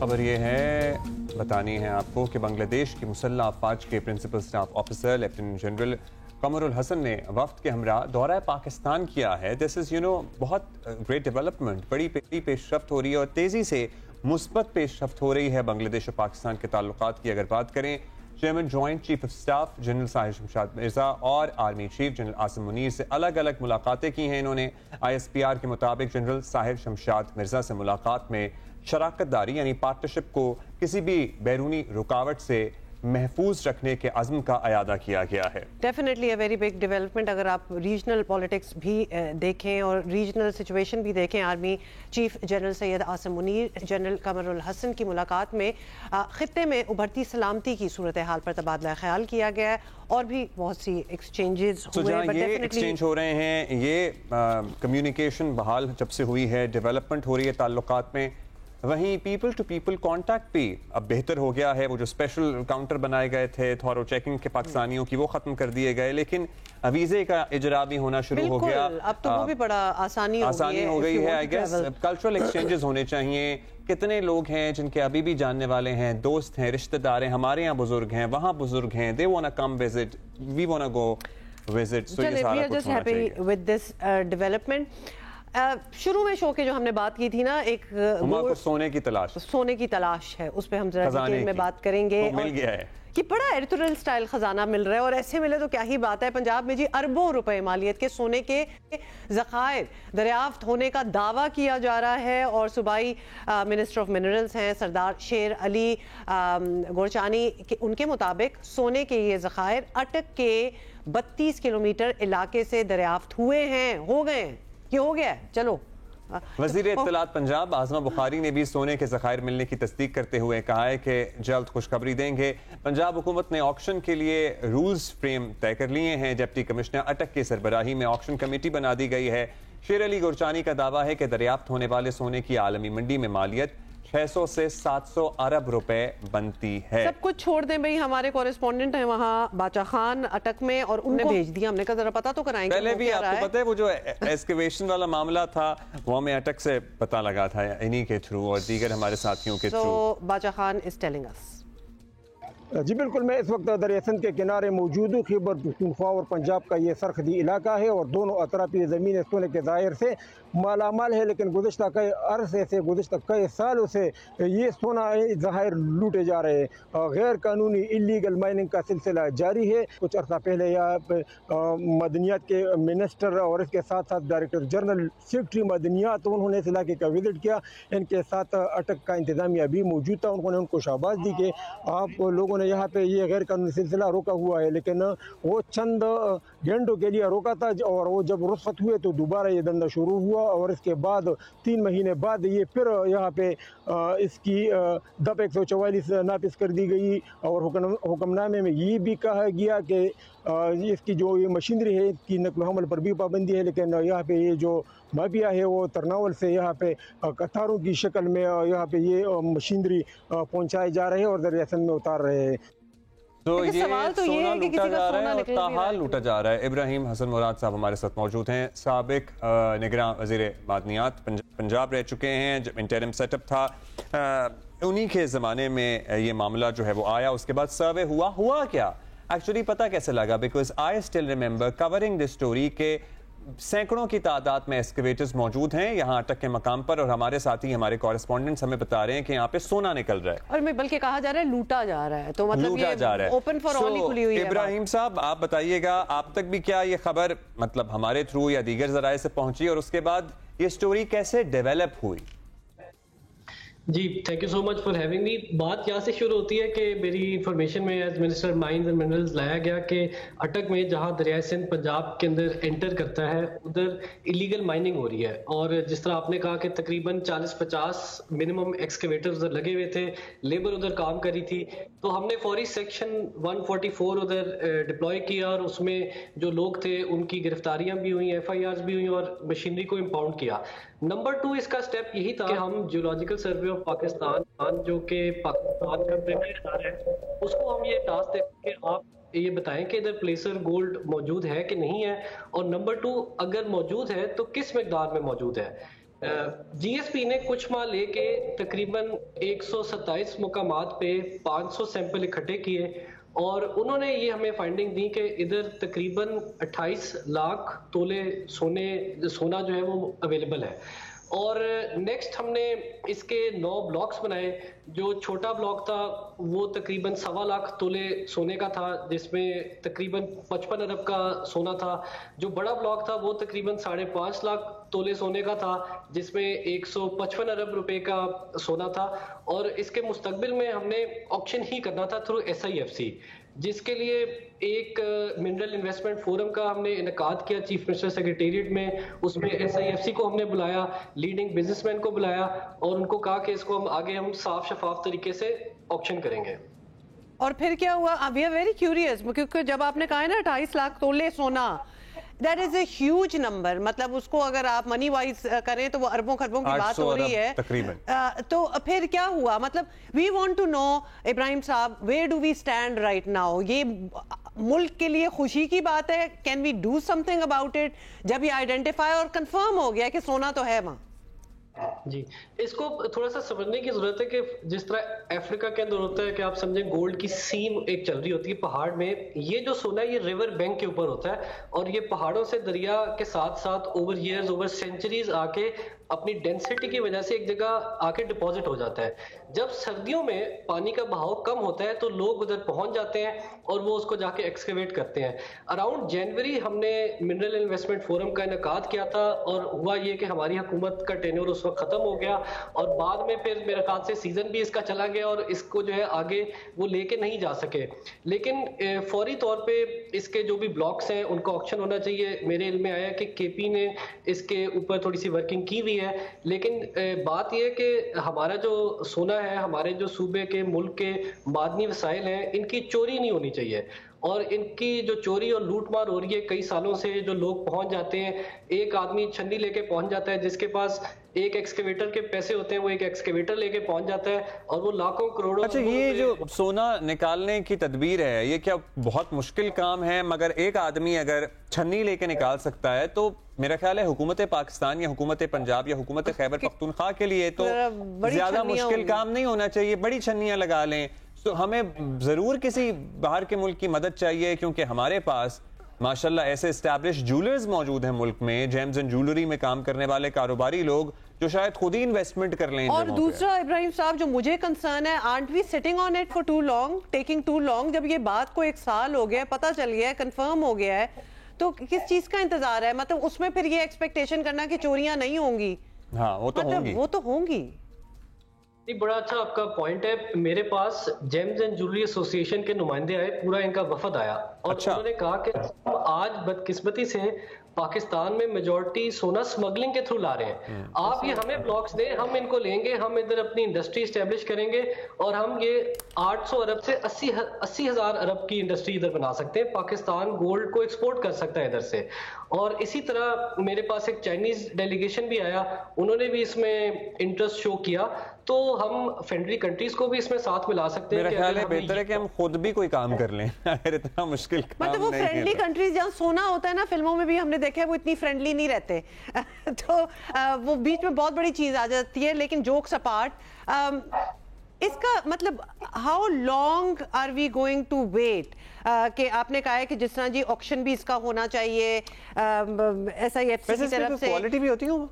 خبر یہ ہے بتانی ہے آپ کو کہ بنگلہ دیش کی مسلح افواج کے principal staff officer lieutenant general Qamar Alhassan نے وفد کے ہمراہ دورہ پاکستان کیا ہے. دس از بہت گریٹ ڈیولپمنٹ, بڑی پیش رفت ہو رہی ہے اور تیزی سے مثبت پیش رفت ہو رہی ہے بنگلہ دیش اور پاکستان کے تعلقات کی. اگر بات کریں chairman joint chief of staff general Sahir Shamshad Mirza اور army chief general Asim Munir سے الگ الگ ملاقاتیں کی ہیں. انہوں نے ISPR کے مطابق جنرل ساحر شمشاد مرزا سے ملاقات میں شراکت داری یعنی پارٹنرشپ کو کسی بھی بیرونی رکاوٹ سے محفوظ رکھنے کے عزم کا اعادہ کیا گیا ہے. Definitely a very big development. اگر آپ ریجنل پالیٹکس بھی دیکھیں اور ریجنل سچویشن بھی دیکھیں, army chief general Syed Asim Munir general Qamar الحسن کی ملاقات میں خطے میں ابھرتی سلامتی کی صورتحال پر تبادلہ خیال کیا گیا ہے اور بھی بہت سی ایکسچینجز ہوئے. یہ ایکسچینج ہو رہے ہیں, یہ کمیونیکیشن بحال جب سے ہوئی ہے, ڈیولپمنٹ ہو رہی ہے تعلقات میں, وہیں پیپل ٹو پیپل کانٹیکٹ بھی اب بہتر ہو گیا ہے. وہ جو اسپیشل کاؤنٹر بنائے گئے تھے تھورو چیکنگ کے پاکستانیوں کی, وہ ختم کر دیے گئے, لیکن ویزے کا اجرا بھی ہونا شروع ہو گیا. اب تو وہ بھی بڑا آسانی ہو گئی ہے. آئی گیس کلچرل ایکسچینجز ہونے چاہیے. کتنے لوگ ہیں جن کے ابھی بھی جاننے والے ہیں, دوست ہیں, رشتہ دار ہیں, ہمارے یہاں بزرگ ہیں, وہاں بزرگ ہیں, دے واننا کم وزٹ, وی واننا گو وزٹ. سو یہ سارا کچھ ہونا چاہیے. ود دس ڈیولپمنٹ شروع میں شو کے جو ہم نے بات کی تھی نا, ایک سونے کی تلاش ہے, اس پہ ہم ذرا ڈیٹیل میں بات کریں گے. مل گیا ہے کہ بڑا ایڈیٹوریل سٹائل خزانہ مل رہا ہے, اور ایسے ملے تو کیا ہی بات ہے. پنجاب میں جی اربوں روپے مالیت کے سونے کے ذخائر دریافت ہونے کا دعویٰ کیا جا رہا ہے, اور صوبائی منسٹر آف منرلز ہیں سردار شیر علی گورچانی, ان کے مطابق سونے کے یہ ذخائر اٹک کے 32 کلومیٹر علاقے سے دریافت ہوئے ہیں, ہو گئے, یہ ہو گیا ہے. چلو, وزیر اطلاعات پنجاب اعظم بخاری نے بھی سونے کے ذخائر ملنے کی تصدیق کرتے ہوئے کہا ہے کہ جلد خوشخبری دیں گے. پنجاب حکومت نے آکشن کے لیے رولز فریم طے کر لیے ہیں. ڈپٹی کمشنر اٹک کی سربراہی میں آکشن کمیٹی بنا دی گئی ہے. شیر علی گورچانی کا دعویٰ ہے کہ دریافت ہونے والے سونے کی عالمی منڈی میں مالیت 600 سے 700 ارب روپے بنتی ہے. سب کچھ چھوڑ دیں بھئی, ہمارے کورسپونڈنٹ ہیں وہاں باچا خان اٹک میں, اور انہوں نے بھیج دیا. ہم نے کہا ذرا پتا تو کرائیں گے. پہلے بھی آپ کو پتہ ہے وہ جو ایکسکیویشن والا معاملہ تھا, وہ ہمیں اٹک سے پتا لگا تھا انہی کے تھرو اور دیگر ہمارے ساتھیوں کے through. Bacha Khan is telling us. جی بالکل, میں اس وقت دریا سندھ کے کنارے موجود ہوں. خیبر پختونخوا اور پنجاب کا یہ سرحدی علاقہ ہے اور دونوں اطراف یہ زمینیں سونے کے ظاہر سے مالا مال ہے, لیکن گزشتہ کئی عرصے سے, گزشتہ کئی سالوں سے یہ سونا ظاہر لوٹے جا رہے ہیں. غیر قانونی انلیگل مائننگ کا سلسلہ جاری ہے. کچھ عرصہ پہلے یہاں پہ معدنیات کے منسٹر اور اس کے ساتھ ساتھ ڈائریکٹر جنرل سیکرٹری معدنیات, انہوں نے اس علاقے کا وزٹ کیا. ان کے ساتھ اٹک کا انتظامیہ بھی موجود تھا. انہوں نے ان کو شاباش دی کہ آپ لوگوں نے یہاں پہ یہ غیر قانونی سلسلہ روکا ہوا ہے, لیکن وہ چند گھنٹوں کے لیے روکا تھا, اور وہ جب رخصت ہوئے تو دوبارہ یہ دھندا شروع ہوا, اور اس کے بعد 3 مہینے بعد یہ پھر یہاں پہ اس کی دپ 144 نافذ کر دی گئی. اور حکم نامے میں یہ بھی کہا گیا کہ اس کی جو یہ مشینری ہے اس کی نقل و حمل پر بھی پابندی ہے, لیکن یہاں پہ یہ جو مافیا ہے وہ ترناول سے یہاں پہ قطاروں کی شکل میں یہاں پہ یہ مشینری پہنچائے جا رہے ہیں اور دریا سندھ میں اتار رہے ہیں. تو یہ سونا لوٹا جا رہا ہے اور تاحال لوٹا جا رہا ہے. ابراہیم حسن مراد صاحب ہمارے ساتھ موجود ہیں, سابق نگراں وزیر معدنیات پنجاب رہ چکے ہیں. جب انٹرم سیٹ اپ تھا انہی کے زمانے میں یہ معاملہ جو ہے وہ آیا, اس کے بعد سروے ہوا کیا ایکچولی پتہ کیسے لگا؟ Because I still remember covering this story کہ سینکڑوں کی تعداد میں ایکسکیویٹرز موجود ہیں یہاں اٹک کے مقام پر, اور ہمارے ساتھی ہمارے کورسپونڈنٹس ہمیں بتا رہے ہیں کہ یہاں پہ سونا نکل رہا ہے, اور بلکہ کہا جا رہا ہے لوٹا جا رہا ہے. تو مطلب یہ اوپن فار آل ہی کھلی ہوئی ہے. ابراہیم صاحب آپ بتائیے گا, آپ تک بھی کیا یہ خبر مطلب ہمارے تھرو یا دیگر ذرائع سے پہنچی, اور اس کے بعد یہ سٹوری کیسے ڈیولپ ہوئی؟ جی thank you so much for having me. بات یہاں سے شروع ہوتی ہے کہ میری انفارمیشن میں as minister mines and minerals لایا گیا کہ اٹک میں جہاں دریائے سندھ پنجاب کے اندر انٹر کرتا ہے ادھر ایلیگل مائننگ ہو رہی ہے, اور جس طرح آپ نے کہا کہ تقریباً 40-50 منیمم ایکسکیویٹر ادھر لگے ہوئے تھے, لیبر ادھر کام کری تھی. تو ہم نے فوری سیکشن 144 ادھر ڈپلوائے کیا, اور اس میں جو لوگ تھے ان کی گرفتاریاں بھی ہوئیں, FIRs بھی ہوئیں, اور مشینری کو امپاؤنڈ کیا. نمبر 2 اس کا سٹیپ یہی تھا کہ ہم جیولوجیکل سروے آف پاکستان جو کہ پاکستان کا پریمیئر ادارہ ہے, اس کو ہم یہ ٹاسک دیں کہ آپ یہ بتائیں کہ ادھر پلیسر گولڈ موجود ہے کہ نہیں ہے, اور نمبر 2 اگر موجود ہے تو کس مقدار میں موجود ہے. GSP ने कुछ माह लेके तकरीबन 127 मुकामात पे 500 सैंपल इकट्ठे किए और उन्होंने ये हमें फाइंडिंग दी कि इधर तकरीबन 28 लाख तोले सोना जो है वो अवेलेबल है। और नेक्स्ट हमने इसके 9 ब्लॉक्स बनाए। जो छोटा ब्लॉक था वो तकरीबन 1.25 लाख तोले सोने का था, जिसमें तकरीबन 55 अरब का सोना था। जो बड़ा ब्लॉक था वो तकरीबन 5.5 लाख तोले सोने का था, जिसमें 155 अरब रुपए का सोना था। और इसके मुस्तकबिल में हमने ऑक्शन ही करना था थ्रू SIFC, जिसके लिए एक मिनरल इन्वेस्टमेंट फोरम का हमने इनकाद किया चीफ मिनिस्टर सेक्रेटेरिएट में। उसमें SIFC को हमने बुलाया, लीडिंग बिजनेसमैन को बुलाया और उनको कहा कि इसको हम साफ शफाफ तरीके से ऑक्शन करेंगे। और फिर क्या हुआ? वी आर वेरी क्यूरियस, क्योंकि जब आपने कहा है ना 28 लाख तोले सोना, that is a huge number. मतलब उसको अगर आप मनी वाइज करें तो वो अरबों खरबों की बात हो रही है तकरीबन। तो फिर क्या हुआ? मतलब we want to know Ibrahim साहब, where do we stand right now? ये मुल्क के लिए खुशी की बात है? Can we do something about it जब ये आइडेंटिफाई और कंफर्म हो गया कि सोना तो है वहां? जी, इसको थोड़ा सा समझने की जरूरत है कि जिस तरह अफ्रीका के अंदर होता है कि आप समझें गोल्ड की सीम एक चल रही होती है पहाड़ में, ये जो सोना है ये रिवर बैंक के ऊपर होता है और ये पहाड़ों से दरिया के साथ साथ ओवर ईयर्स, ओवर सेंचुरीज आके अपनी डेंसिटी की वजह से एक जगह आके डिपॉजिट हो जाता है। जब सर्दियों में पानी का बहाव कम होता है तो लोग उधर पहुंच जाते हैं और वो उसको जाके एक्सकेवेट करते हैं। अराउंड जनवरी हमने मिनरल इन्वेस्टमेंट फोरम का इनकाद किया था और हुआ ये कि हमारी हुकूमत का टेन्योर उस वक्त खत्म हो गया और बाद में फिर मेरे ख्याल से सीजन भी इसका चला गया और इसको जो है आगे वो लेके नहीं जा सके। लेकिन फौरी तौर पे इसके जो भी ब्लॉक्स हैं उनका ऑक्शन होना चाहिए। मेरे इल्म में आया कि KP ने इसके ऊपर थोड़ी सी वर्किंग की हुई है, लेकिन बात यह है कि हमारा जो सोना है, हमारे जो सूबे के मुल्क के मादनी वसाइल हैं, इनकी चोरी नहीं होनी चाहिए और इनकी जो चोरी और लूटमार हो रही है कई सालों से, जो लोग पहुंच जाते हैं, एक आदमी छन्नी लेके पहुंच जाता है, जिसके पास एक एक्सकेवेटर के पैसे होते हैं वो एक एक्सकेवेटर लेके पहुंच जाता है और वो लाखों करोड़ों। अच्छा, ये जो सोना निकालने की तदबीर है ये क्या बहुत मुश्किल काम है? मगर एक आदमी अगर छन्नी लेके निकाल सकता है तो मेरा ख्याल है हुकूमत पाकिस्तान या हुकूमत पंजाब या हुकूमत खैबर पख्तूनख्वा के लिए तो ज्यादा मुश्किल काम नहीं होना चाहिए। बड़ी छन्नियां लगा लें। तो हमें जरूर किसी बाहर के मुल्क की मदद चाहिए क्योंकि हमारे पास माशाल्लाह ऐसे एस्टैब्लिश ज्वेलर्स मौजूद हैं मुल्क में, जेम्स एंड ज्वेलरी में काम करने वाले कारोबारी लोग जो शायद खुद ही इन्वेस्टमेंट कर लें। और दूसरा इब्राहिम साहब जो मुझे कंसर्न है, are we sitting on it for too long, taking too long? जब ये बात को 1 साल हो गया, पता चल गया है, कंफर्म हो गया है, तो किस चीज का इंतजार है? मतलब उसमें फिर ये एक्सपेक्टेशन करना कि चोरियां नहीं होंगी। हाँ, वो तो होंगी, वो तो होंगी। एक बड़ा अच्छा आपका पॉइंट है। मेरे पास जेम्स एंड ज्वेलरी एसोसिएशन के नुमाइंदे आए, पूरा इनका वफद आया और उन्होंने कहा कि आज बदकिस्मती से पाकिस्तान में मेजॉरिटी सोना स्मगलिंग के थ्रू ला रहे हैं। आप ये हमें ब्लॉक्स दें, हम इनको लेंगे, हम इधर अपनी इंडस्ट्री स्टैब्लिश करेंगे और हम ये 800 अरब से 80 हजार अरब की इंडस्ट्री इधर बना सकते हैं। पाकिस्तान गोल्ड को एक्सपोर्ट कर सकता है इधर से। और इसी तरह मेरे पास एक चाइनीज डेलीगेशन भी आया, उन्होंने भी इसमें इंटरेस्ट शो किया। तो हम फ्रेंडली कंट्रीज को भी इसमें साथ मिला सकते हैं। मेरा ख्याल है बेहतर है कि हम खुद भी कोई काम कर लें। इतना मुश्किल काम मतलब वो फ्रेंडली कंट्रीज जहाँ सोना होता है ना, फिल्मों में भी हमने देखा है, वो इतनी फ्रेंडली नहीं रहते। तो वो बीच में बहुत बड़ी चीज आ जाती है। लेकिन जोक्स अपार्ट, इसका मतलब how long are we going to wait? कि आपने कहा है कि जिस तरह जी ऑक्शन भी इसका होना चाहिए, SIFC की तरफ से क्वालिटी भी होती है,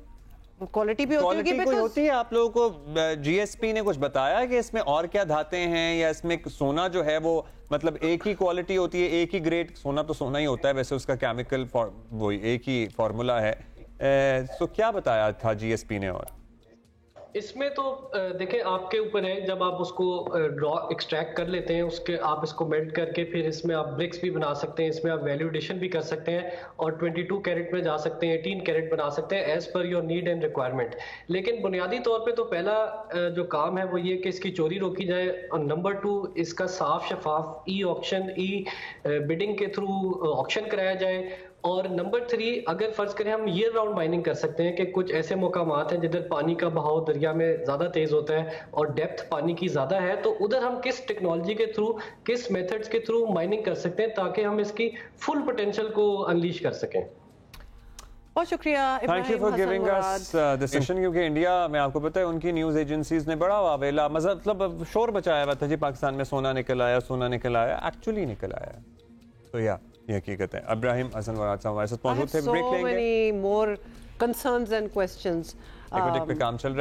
क्वालिटी भी होती है। आप लोगों को GSP ने कुछ बताया कि इसमें और क्या धातें हैं या इसमें सोना जो है वो मतलब एक ही क्वालिटी होती है, एक ही ग्रेड? सोना तो सोना ही होता है वैसे, उसका केमिकल वो एक ही फॉर्मूला है। तो क्या बताया था GSP ने? और इसमें तो देखें आपके ऊपर है, जब आप उसको रॉ एक्सट्रैक्ट कर लेते हैं, उसके आप इसको मेल्ट करके फिर इसमें आप ब्रिक्स भी बना सकते हैं, इसमें आप वैल्यू एडिशन भी कर सकते हैं और 22 कैरेट में जा सकते हैं, 18 कैरेट बना सकते हैं as per your need and requirement. लेकिन बुनियादी तौर पे तो पहला जो काम है वो ये कि इसकी चोरी रोकी जाए और नंबर 2 इसका साफ शफाफ ई ऑक्शन, ई बिडिंग के थ्रू ऑक्शन कराया जाए। और नंबर 3, अगर फर्ज करें हम ईयर राउंड माइनिंग कर सकते हैं कि कुछ ऐसे मकामात हैं जिधर पानी का बहाव दरिया में ज्यादा तेज होता है और डेप्थ पानी की ज्यादा है, तो उधर हम किस टेक्नोलॉजी के थ्रू, किस मेथड्स के थ्रू माइनिंग कर सकते हैं ताकि हम इसकी फुल पोटेंशियल को अनलीश कर सकें। बहुत शुक्रिया thank you for giving us this session, क्योंकि इंडिया में आपको पता है उनकी न्यूज़ एजेंसीज ने बड़ा वावेला मतलब शोर मचाया हुआ था जी, पाकिस्तान में सोना निकल आया, सोना निकल आया, एक्चुअली निकल आया। तो या ये हकीकत है। इब्राहिम हसन वराद साहब हमारे साथ मौजूद थे। ब्रेक लेंगे। more concerns and questions पे काम चल रहा है।